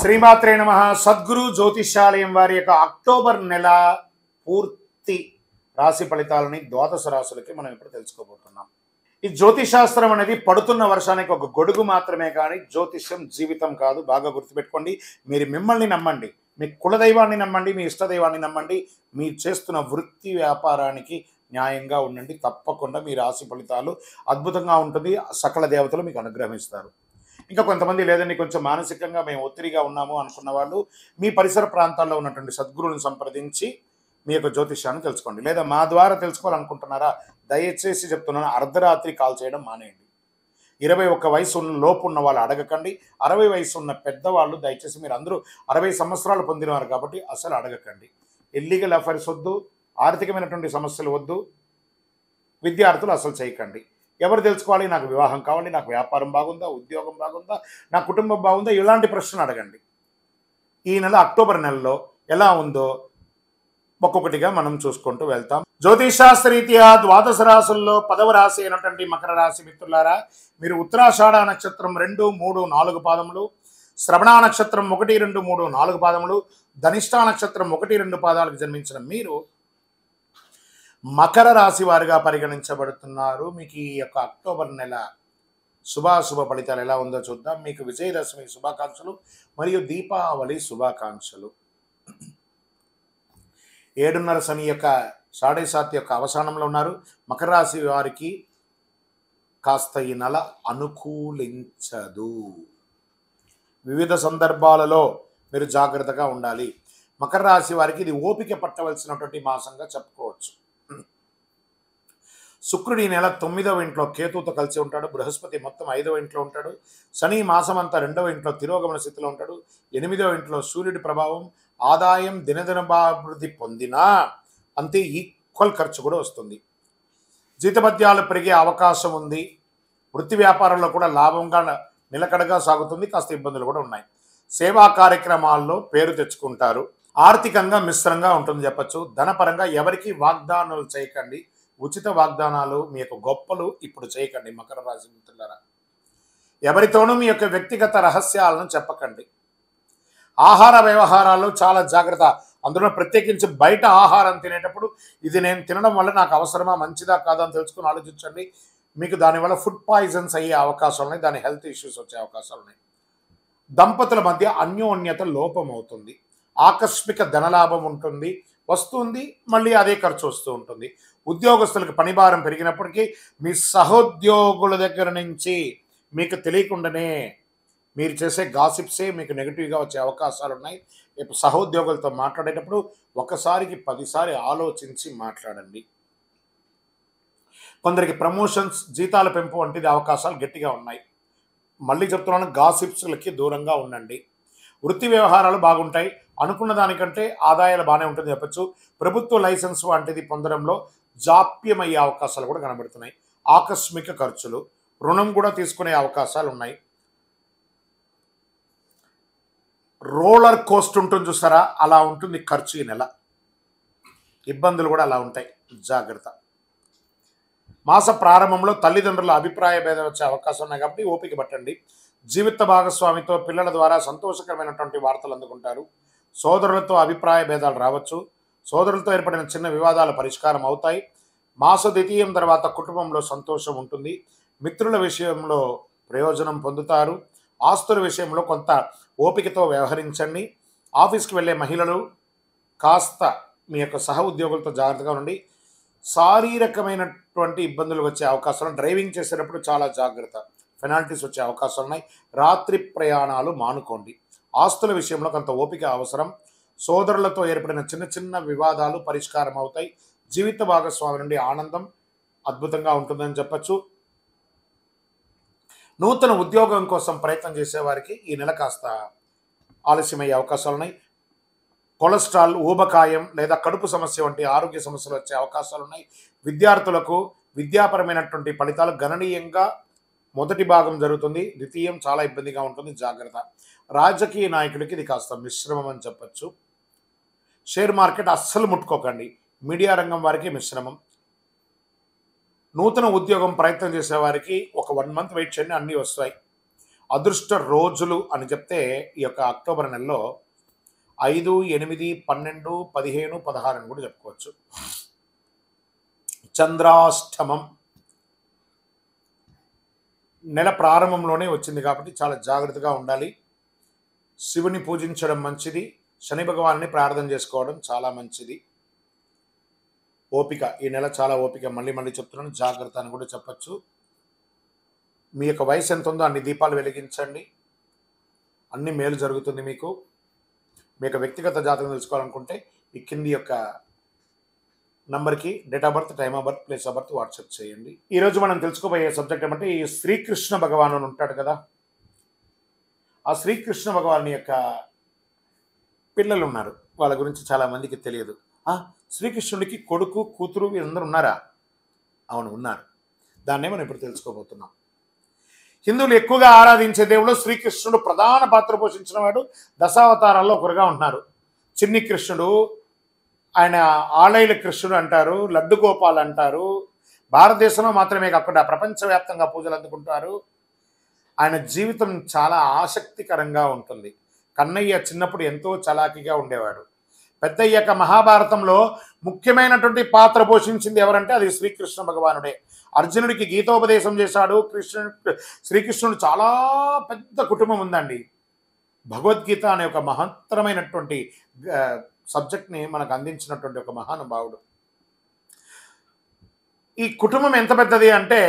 శ్రీమాత్రే నమః. సద్గురు జ్యోతిష్యాలయం వారి యొక్క అక్టోబర్ నెల పూర్తి రాశి ఫలితాలని ద్వాదశ రాశులకి మనం ఇప్పుడు తెలుసుకోబోతున్నాం. ఈ జ్యోతిషాస్త్రం అనేది పడుతున్న వర్షానికి ఒక గొడుగు మాత్రమే, కానీ జ్యోతిష్యం జీవితం కాదు. బాగా గుర్తుపెట్టుకోండి. మీరు మిమ్మల్ని నమ్మండి, మీ కులదైవాన్ని నమ్మండి, మీ ఇష్టదైవాన్ని నమ్మండి. మీరు చేస్తున్న వృత్తి వ్యాపారానికి న్యాయంగా ఉండండి. తప్పకుండా మీ రాశి ఫలితాలు అద్భుతంగా ఉంటుంది. సకల దేవతలు మీకు అనుగ్రహిస్తారు. ఇంకా కొంతమంది లేదండి, కొంచెం మానసికంగా మేము ఒత్తిడిగా ఉన్నాము అనుకున్న వాళ్ళు మీ పరిసర ప్రాంతాల్లో ఉన్నటువంటి సద్గురువులను సంప్రదించి మీ యొక్క జ్యోతిష్యాన్ని తెలుసుకోండి. లేదా మా ద్వారా తెలుసుకోవాలనుకుంటున్నారా, దయచేసి చెప్తున్నాను, అర్ధరాత్రి కాల్ చేయడం మానేయండి. 21 వయసు లోపు ఉన్న వాళ్ళు అడగకండి. 60 వయసు ఉన్న పెద్దవాళ్ళు దయచేసి, మీరు అందరూ 60 సంవత్సరాలు పొందినవారు కాబట్టి అసలు అడగకండి. ఇల్లీగల్ అఫైర్స్ వద్దు, ఆర్థికమైనటువంటి సమస్యలు వద్దు, విద్యార్థులు అసలు చేయకండి. ఎవరు తెలుసుకోవాలి, నాకు వివాహం కావాలి, నాకు వ్యాపారం బాగుందా, ఉద్యోగం బాగుందా, నా కుటుంబం బాగుందా, ఇలాంటి ప్రశ్నలు అడగండి. ఈ నెల అక్టోబర్ నెలలో ఎలా ఉందో ఒక్కొక్కటిగా మనం చూసుకుంటూ వెళ్తాం. జ్యోతిషాస్త్రరీత్యా ద్వాదశ రాశుల్లో 10వ రాశి అయినటువంటి మకర రాశి మిత్రులారా, మీరు ఉత్తరాషాఢ నక్షత్రం 2, 3, 4 పాదములు, శ్రవణ నక్షత్రం 1, 2, 3, 4 పాదములు, ధనిష్ఠా నక్షత్రం 1, 2 పాదాలకు జన్మించిన మీరు మకర రాశి వారిగా పరిగణించబడుతున్నారు. మీకు ఈ యొక్క అక్టోబర్ నెల శుభాశుభ ఫలితాలు ఎలా ఉందో చూద్దాం. మీకు విజయదశమి శుభాకాంక్షలు మరియు దీపావళి శుభాకాంక్షలు. 7:30 శని యొక్క 7:30 యొక్క అవసానంలో ఉన్నారు. మకర రాశి వారికి కాస్త ఈ నెల అనుకూలించదు. వివిధ సందర్భాలలో మీరు జాగ్రత్తగా ఉండాలి. మకర రాశి వారికి ఇది ఓపిక పట్టవలసినటువంటి మాసంగా చెప్పుకోవచ్చు. శుక్రుడు ఈ నెల 9వ ఇంట్లో కేతుతో కలిసి ఉంటాడు. బృహస్పతి మొత్తం 5వ ఇంట్లో ఉంటాడు. శని మాసం అంతా 2వ ఇంట్లో తిరోగమన స్థితిలో ఉంటాడు. 8వ ఇంట్లో సూర్యుడి ప్రభావం. ఆదాయం దినదినాభివృద్ధి పొందినా అంతే ఈక్వల్ ఖర్చు కూడా వస్తుంది. జీతభత్యాలు పెరిగే అవకాశం ఉంది. వృత్తి వ్యాపారంలో కూడా లాభంగా నిలకడగా సాగుతుంది. కాస్త ఇబ్బందులు కూడా ఉన్నాయి. సేవా కార్యక్రమాల్లో పేరు తెచ్చుకుంటారు. ఆర్థికంగా మిశ్రంగా ఉంటుంది చెప్పచ్చు. ధనపరంగా ఎవరికి వాగ్దానాలు చేయకండి. ఉచిత వాగ్దానాలు, మీ యొక్క గొప్పలు ఇప్పుడు చేయకండి. మకర రాశి మిత్రులారా, ఎవరితోనూ మీ యొక్క వ్యక్తిగత రహస్యాలను చెప్పకండి. ఆహార వ్యవహారాల్లో చాలా జాగ్రత్త. అందులో ప్రత్యేకించి బయట ఆహారం తినేటప్పుడు ఇది నేను తినడం వల్ల నాకు అవసరమా, మంచిదా కాదా అని తెలుసుకుని ఆలోచించండి. మీకు దానివల్ల ఫుడ్ పాయిజన్స్ అయ్యే అవకాశాలు ఉన్నాయి. దాని హెల్త్ ఇష్యూస్ వచ్చే అవకాశాలు ఉన్నాయి. దంపతుల మధ్య అన్యోన్యత లోపం అవుతుంది. ఆకస్మిక ధనలాభం ఉంటుంది, వస్తుంది, మళ్ళీ అదే ఖర్చు వస్తూ ఉంటుంది. ఉద్యోగస్తులకు పనిభారం పెరిగినప్పటికీ మీ సహోద్యోగుల దగ్గర నుంచి మీకు తెలియకుండానే మీరు చేసే గాసిప్సే మీకు నెగిటివ్గా వచ్చే అవకాశాలు ఉన్నాయి. ఇప్పుడు సహోద్యోగులతో మాట్లాడేటప్పుడు ఒకసారికి 10 సార్లు ఆలోచించి మాట్లాడండి. కొందరికి ప్రమోషన్స్, జీతాల పెంపు వంటిది అవకాశాలు గట్టిగా ఉన్నాయి. మళ్ళీ చెప్తున్నాను, గాసిప్స్లకి దూరంగా ఉండండి. వృత్తి వ్యవహారాలు బాగుంటాయి. అనుకున్న దానికంటే ఆదాయాలు బాగానే ఉంటుంది చెప్పచ్చు. ప్రభుత్వ లైసెన్స్ వంటిది పొందడంలో జాప్యమయ్యే అవకాశాలు కూడా కనబడుతున్నాయి. ఆకస్మిక ఖర్చులు, రుణం కూడా తీసుకునే అవకాశాలు ఉన్నాయి. రోలర్ కోస్ట్ ఉంటుంది చూస్తారా, అలా ఉంటుంది ఖర్చు ఈ నెల. ఇబ్బందులు కూడా అలా ఉంటాయి, జాగ్రత్త. మాస ప్రారంభంలో తల్లిదండ్రుల అభిప్రాయ భేదం వచ్చే అవకాశం ఉన్నాయి కాబట్టి ఓపిక పట్టండి. జీవిత భాగస్వామితో పిల్లల ద్వారా సంతోషకరమైనటువంటి వార్తలు అందుకుంటారు. సోదరులతో అభిప్రాయ భేదాలు రావచ్చు. సోదరులతో ఏర్పడిన చిన్న వివాదాలు పరిష్కారం అవుతాయి. మాస ద్వితీయం తర్వాత కుటుంబంలో సంతోషం ఉంటుంది. మిత్రుల విషయంలో ప్రయోజనం పొందుతారు. ఆస్తుల విషయంలో కొంత ఓపికతో వ్యవహరించండి. ఆఫీస్కి వెళ్ళే మహిళలు కాస్త మీ యొక్క సహ ఉద్యోగులతో జాగ్రత్తగా ఉండి. శారీరకమైనటువంటి ఇబ్బందులు వచ్చే అవకాశాలు, డ్రైవింగ్ చేసేటప్పుడు చాలా జాగ్రత్త, పెనాల్టీస్ వచ్చే అవకాశాలు ఉన్నాయి. రాత్రి ప్రయాణాలు మానుకోండి. ఆస్తుల విషయంలో కొంత ఓపిక అవసరం. సోదరులతో ఏర్పడిన చిన్న చిన్న వివాదాలు పరిష్కారం అవుతాయి. జీవిత భాగస్వామి నుండి ఆనందం అద్భుతంగా ఉంటుందని చెప్పచ్చు. నూతన ఉద్యోగం కోసం ప్రయత్నం చేసేవారికి ఈ నెల కాస్త ఆలస్యమయ్యే అవకాశాలు ఉన్నాయి. కొలెస్ట్రాల్, ఊబకాయం లేదా కడుపు సమస్య వంటి ఆరోగ్య సమస్యలు వచ్చే అవకాశాలు ఉన్నాయి. విద్యార్థులకు విద్యాపరమైనటువంటి ఫలితాలు గణనీయంగా మొదటి భాగం జరుగుతుంది. ద్వితీయం చాలా ఇబ్బందిగా ఉంటుంది, జాగ్రత్త. రాజకీయ నాయకుడికి ఇది కాస్త మిశ్రమం అని చెప్పచ్చు. షేర్ మార్కెట్ అస్సలు ముట్టుకోకండి. మీడియా రంగం వారికి మిశ్రమం. నూతన ఉద్యోగం ప్రయత్నం చేసే వారికి ఒక 1 మంత్ వెయిట్ చేయండి, అన్నీ వస్తాయి. అదృష్ట రోజులు అని చెప్తే ఈ యొక్క అక్టోబర్ నెలలో 5, 8, 12, 15, 16 అని కూడా చెప్పుకోవచ్చు. చంద్రాష్టమం నెల ప్రారంభంలోనే వచ్చింది కాబట్టి చాలా జాగ్రత్తగా ఉండాలి. శివుని పూజించడం మంచిది, శని భగవాన్ని ప్రార్థన చేసుకోవడం చాలా మంచిది. ఓపిక, ఈ నెల చాలా ఓపిక, మళ్ళీ మళ్ళీ చెప్తున్నాను, జాగ్రత్త అని కూడా చెప్పచ్చు. మీ యొక్క వయసు ఎంత ఉందో అన్ని దీపాలు వెలిగించండి, అన్ని మేలు జరుగుతుంది మీకు. మీ యొక్క వ్యక్తిగత జాతకం తెలుసుకోవాలనుకుంటే ఈ కింది యొక్క నంబర్కి date of birth, time of birth, place of birth WhatsApp చేయండి. ఈరోజు మనం తెలుసుకోబోయే సబ్జెక్ట్ ఏమంటే ఈ శ్రీకృష్ణ భగవాను ఉంటాడు కదా, ఆ శ్రీకృష్ణ భగవాను యొక్క పిల్లలు ఉన్నారు, వాళ్ళ గురించి చాలామందికి తెలియదు. శ్రీకృష్ణుడికి కొడుకు, కూతురు వీరందరూ ఉన్నారా? అవును, ఉన్నారు. దాన్నే మనం ఇప్పుడు తెలుసుకోబోతున్నాం. హిందువులు ఎక్కువగా ఆరాధించే దేవుడు శ్రీకృష్ణుడు ప్రధాన పాత్ర పోషించిన వాడు. దశావతారాల్లో ఒకరుగా ఉంటున్నారు. చిన్ని కృష్ణుడు, ఆయన ఆలైల కృష్ణుడు అంటారు, లడ్డు గోపాల్ అంటారు. భారతదేశంలో మాత్రమే కాకుండా ప్రపంచవ్యాప్తంగా పూజలు అందుకుంటారు. ఆయన జీవితం చాలా ఆసక్తికరంగా ఉంటుంది. కన్నయ్య చిన్నప్పుడు ఎంతో చలాకీగా ఉండేవాడు. పెద్దయ్యాక మహాభారతంలో ముఖ్యమైనటువంటి పాత్ర పోషించింది ఎవరంటే అది శ్రీకృష్ణ భగవానుడే. అర్జునుడికి గీతోపదేశం చేశాడు. శ్రీకృష్ణుడు చాలా పెద్ద కుటుంబం ఉందండి. భగవద్గీత అనే ఒక మహత్తరమైనటువంటి సబ్జెక్ట్ని మనకు అందించినటువంటి ఒక మహానుభావుడు. ఈ కుటుంబం ఎంత పెద్దది అంటే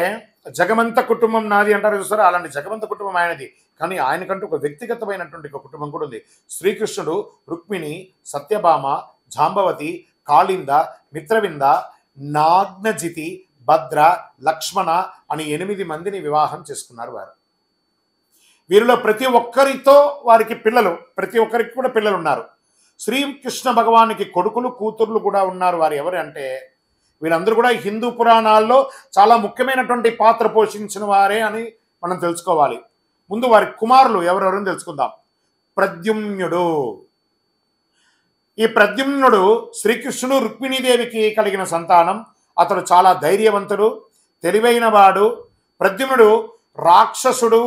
జగమంత కుటుంబం నాది అంటారు చూస్తారా, అలాంటి జగమంత కుటుంబం ఆయనది. కానీ ఆయనకంటూ ఒక వ్యక్తిగతమైనటువంటి ఒక కుటుంబం కూడా ఉంది. శ్రీకృష్ణుడు రుక్మిణి, సత్యభామ, జాంబవతి, కాళింద, మిత్రవింద, నాగ్నజితి, భద్ర, లక్ష్మణ అని 8 మందిని వివాహం చేసుకున్నారు వారు. వీరిలో ప్రతి ఒక్కరితో వారికి పిల్లలు, ప్రతి ఒక్కరికి కూడా పిల్లలు ఉన్నారు. శ్రీకృష్ణ భగవానికి కొడుకులు, కూతుర్లు కూడా ఉన్నారు. వారు ఎవరు అంటే వీళ్ళందరూ కూడా హిందూ పురాణాల్లో చాలా ముఖ్యమైనటువంటి పాత్ర పోషించిన వారే అని మనం తెలుసుకోవాలి. ముందు వారి కుమారులు ఎవరెవరని తెలుసుకుందాం. ప్రద్యుమ్నుడు. ఈ ప్రద్యుమ్నుడు శ్రీకృష్ణుడు రుక్మిణీదేవికి కలిగిన సంతానం. అతడు చాలా ధైర్యవంతుడు, తెలివైన వాడు. ప్రద్యుమ్నుడు రాక్షసుడు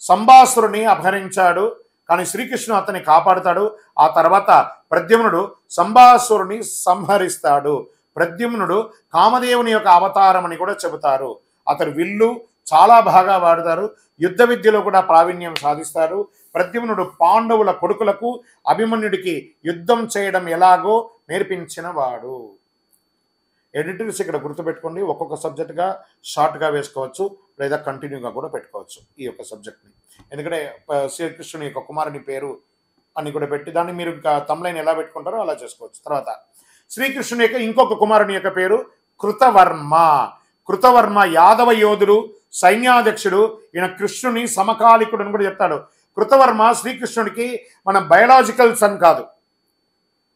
సంబాసురుని అపహరించాడు, కానీ శ్రీకృష్ణుడు అతన్ని కాపాడుతాడు. ఆ తర్వాత ప్రద్యుమ్నుడు సంబాసురుని సంహరిస్తాడు. ప్రద్యుమ్నుడు కామదేవుని యొక్క అవతారం అని కూడా చెబుతారు. అతడు విల్లు చాలా బాగా వాడతారు, యుద్ధ విద్యలో కూడా ప్రావీణ్యం సాధిస్తారు. ప్రద్యుమ్నుడు పాండవుల కొడుకులకు అభిమన్యుడికి యుద్ధం చేయడం ఎలాగో నేర్పించిన వాడు. ఎడిటర్స్ ఇక్కడ గుర్తుపెట్టుకోండి, ఒక్కొక్క సబ్జెక్ట్గా షార్ట్గా వేసుకోవచ్చు లేదా కంటిన్యూగా కూడా పెట్టుకోవచ్చు ఈ యొక్క సబ్జెక్ట్ని. ఎందుకంటే శ్రీకృష్ణుని యొక్క కుమారుని పేరు అని కూడా పెట్టి దాన్ని మీరు ఇంకా తమ్లైన్ ఎలా పెట్టుకుంటారో అలా చేసుకోవచ్చు. తర్వాత శ్రీకృష్ణుని యొక్క ఇంకొక కుమారుని యొక్క పేరు కృతవర్మ. కృతవర్మ యాదవ యోధుడు, సైన్యాధ్యక్షుడు. ఈయన కృష్ణుని సమకాలికుడు అని కూడా చెప్తాడు. కృతవర్మ శ్రీకృష్ణుడికి మన బయలాజికల్ సన్ కాదు,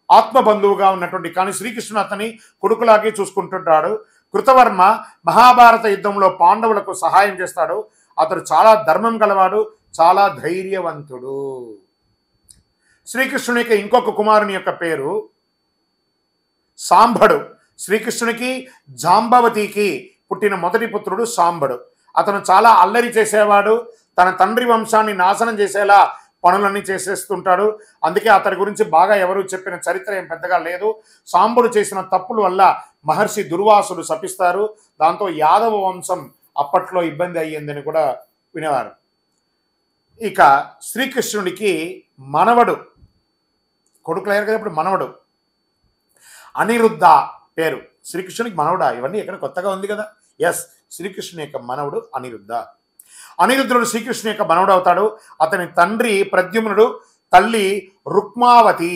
ఆత్మ బంధువుగా ఉన్నటువంటి, కానీ శ్రీకృష్ణుడు అతని కొడుకులాగే చూసుకుంటుంటాడు. కృతవర్మ మహాభారత యుద్ధంలో పాండవులకు సహాయం చేస్తాడు. అతడు చాలా ధర్మం గలవాడు, చాలా ధైర్యవంతుడు. శ్రీకృష్ణుని యొక్క ఇంకొక కుమారుని యొక్క పేరు సాంబడు. శ్రీకృష్ణునికి జాంబవతికి పుట్టిన మొదటి పుత్రుడు సాంబడు. అతను చాలా అల్లరి చేసేవాడు, తన తండ్రి వంశాన్ని నాశనం చేసేలా పనులన్నీ చేసేస్తుంటాడు. అందుకే అతడి గురించి బాగా ఎవరు చెప్పిన చరిత్ర ఏం పెద్దగా లేదు. సాంబడు చేసిన తప్పుల వల్ల మహర్షి దుర్వాసుడు శపిస్తారు. దాంతో యాదవ వంశం అప్పట్లో ఇబ్బంది అయ్యిందని కూడా వినేవారు. ఇక శ్రీకృష్ణుడికి మనవడు, కొడుకు లేరు కదా, ఇప్పుడు మనవడు అనిరుద్ధ పేరు. శ్రీకృష్ణునికి మనవడా? ఇవన్నీ ఎక్కడ కొత్తగా ఉంది కదా. ఎస్, శ్రీకృష్ణుని యొక్క మనవడు అనిరుద్ధ. అనిరుద్ధుడు శ్రీకృష్ణుని యొక్క మనవడు అవుతాడు. అతని తండ్రి ప్రద్యుమ్నుడు, తల్లి రుక్మావతి.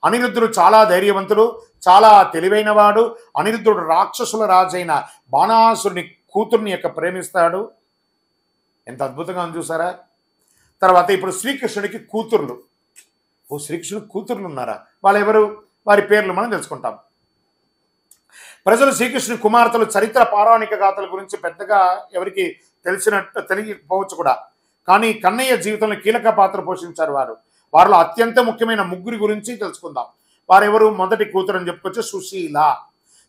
అనిరుద్ధుడు చాలా ధైర్యవంతుడు, చాలా తెలివైనవాడు. అనిరుద్ధుడు రాక్షసుల రాజైన బాణాసురుని కూతుర్ని యొక్క ప్రేమిస్తాడు. ఎంత అద్భుతంగా ఉంది చూసారా. తర్వాత ఇప్పుడు శ్రీకృష్ణుడికి కూతుర్లు. శ్రీకృష్ణుడికి కూతుర్లు ఉన్నారా? వాళ్ళు ఎవరు? వారి పేర్లు మనం తెలుసుకుంటాం. ప్రజలు శ్రీకృష్ణుని కుమార్తెలు చరిత్ర పౌరాణిక గాథల గురించి పెద్దగా ఎవరికి తెలియకపోవచ్చు కూడా, కానీ కన్నయ్య జీవితంలో కీలక పాత్ర పోషించారు వారు. వారిలో అత్యంత ముఖ్యమైన ముగ్గురి గురించి తెలుసుకుందాం. వారెవరు? మొదటి కూతురు అని చెప్పుకోవచ్చు, సుశీల.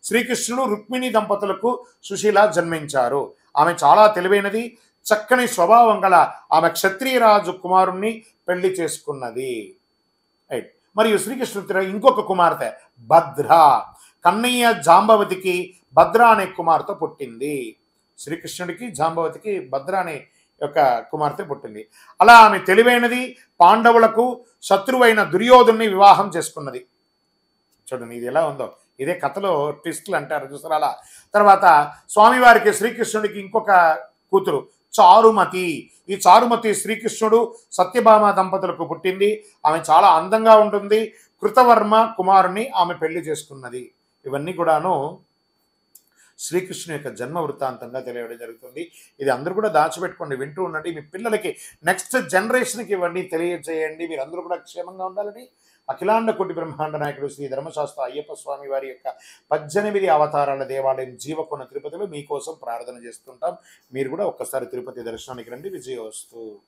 శ్రీకృష్ణుడు రుక్మిణి దంపతులకు సుశీల జన్మించారు. ఆమె చాలా తెలివైనది, చక్కని స్వభావం గల ఆమె క్షత్రియరాజు కుమారుణ్ణి పెళ్లి చేసుకున్నది. రైట్. మరియు శ్రీకృష్ణుడి ఇంకొక కుమార్తె భద్ర, కన్నయ్య జాంబవతికి భద్ర అనే కుమార్తె పుట్టింది. శ్రీకృష్ణుడికి జాంబవతికి భద్ర అనే యొక్క కుమార్తె పుట్టింది. అలా ఆమె తెలివైనది, పాండవులకు శత్రువైన దుర్యోధుని వివాహం చేసుకున్నది. చూడండి ఇది ఎలా ఉందో, ఇదే కథలో ట్విస్టులు అంటారు చూసారు అలా. తర్వాత స్వామివారికి శ్రీకృష్ణుడికి ఇంకొక కూతురు చారుమతి. ఈ చారుమతి శ్రీకృష్ణుడు సత్యభామ దంపతులకు పుట్టింది. ఆమె చాలా అందంగా ఉంటుంది. కృతవర్మ కుమారుని ఆమె పెళ్లి చేసుకున్నది. ఇవన్నీ కూడాను శ్రీకృష్ణుని యొక్క జన్మ వృత్తాంతంగా తెలియడం జరుగుతుంది. ఇది అందరూ కూడా దాచిపెట్టుకోండి, వింటూ ఉండండి. మీ పిల్లలకి నెక్స్ట్ జనరేషన్కి ఇవన్నీ తెలియజేయండి. మీరు అందరూ కూడా క్షేమంగా ఉండాలని అఖిలాండ కోటి బ్రహ్మాండ నాయకుడు శ్రీ ధర్మశాస్త్ర అయ్యప్ప స్వామి వారి యొక్క 18 అవతారాల దేవాలయం జీవకొండ తిరుపతిలో మీకోసం ప్రార్థన చేస్తుంటాం. మీరు కూడా ఒక్కసారి తిరుపతి దర్శనానికి రండి. విజయోస్తు.